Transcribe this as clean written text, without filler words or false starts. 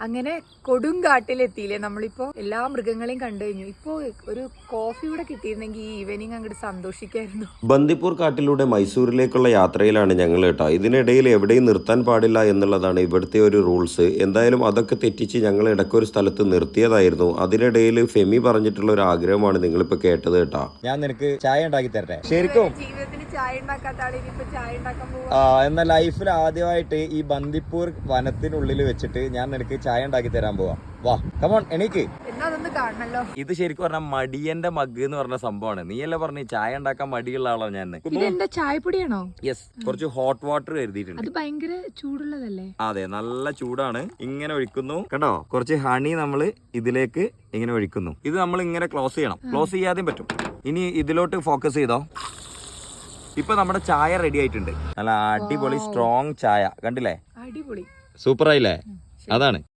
അങ്ങനെ കൊടുങ്കാട്ടിലെത്തിയില്ലേ നമ്മളിപ്പോ. എല്ലാ മൃഗങ്ങളെയും കണ്ടു കഴിഞ്ഞു. ഇപ്പോ ഒരു കോഫി കൂടെ കിട്ടിയിരുന്നെങ്കിൽ ഈ ഈവനിങ് അങ്ങോട്ട് സന്തോഷിക്കായിരുന്നു. ബന്ദിപ്പൂർ കാട്ടിലൂടെ മൈസൂരിലേക്കുള്ള യാത്രയിലാണ് ഞങ്ങൾ കേട്ടോ. ഇതിനിടയിൽ എവിടെയും നിർത്താൻ പാടില്ല എന്നുള്ളതാണ് ഇവിടുത്തെ ഒരു റൂൾസ്. എന്തായാലും അതൊക്കെ തെറ്റിച്ച് ഞങ്ങൾ ഇടയ്ക്കൊരു സ്ഥലത്ത് നിർത്തിയതായിരുന്നു. അതിനിടയിൽ ഫെമി പറഞ്ഞിട്ടുള്ള ഒരു ആഗ്രഹമാണ് നിങ്ങളിപ്പോ കേട്ടത് കേട്ടോ. ഞാൻ നിനക്ക് ചായ ഉണ്ടാക്കി തരട്ടെ? ശരിക്കും ജീവിതത്തിൽ ചായ ഉണ്ടാക്കാത്ത ആളെ ഇനിയിപ്പോ ചായ ഉണ്ടാക്കാൻ പോകും. എന്ന ലൈഫിൽ ആദ്യമായിട്ട് ഈ ബന്ദിപ്പൂർ വനത്തിനുള്ളിൽ വെച്ചിട്ട് ഞാൻ നിനക്ക് ചായ ഉണ്ടാക്കി തരാൻ പോവാ. വാ കമോൺ എണീക്ക്. എന്നാ അതൊന്ന് കാണണല്ലോ. ഇത് ശരിക്കും പറഞ്ഞാൽ മടിയന്റെ മഗ് എന്ന് പറഞ്ഞ സംഭവമാണ്. നീയല്ലേ പറഞ്ഞ ചായ ഉണ്ടാക്കാൻ മടിയുള്ള ആളോ ഞാൻ? ഇത് എന്താ ചായപ്പൊടിയാണോ? യെസ്, കുറച്ച് ഹോട്ട് വാട്ടർ കരുതിയിട്ടുണ്ട്. അത് ഭയങ്കര ചൂടുള്ളതല്ലേ? അതെ, നല്ല ചൂടാണ്. ഇങ്ങനെ ഒഴിക്കുന്നു കണ്ടോ. കുറച്ച് ഹണി നമ്മൾ ഇതിലേക്ക് ഇങ്ങനെ ഒഴിക്കുന്നു. ഇത് നമ്മൾ ഇങ്ങനെ ക്ലോസ് ചെയ്യണം. ക്ലോസ് ചെയ്യാതെയും പറ്റും. ഇനി ഇതിലോട്ട് ഫോക്കസ് ചെയ്തോ. ഇപ്പൊ നമ്മുടെ ചായ റെഡി ആയിട്ടുണ്ട്. നല്ല അടിപൊളി സ്ട്രോങ് ചായ കണ്ടില്ലേ? അടിപൊളി, സൂപ്പർ ആയില്ലേ? അതാണ്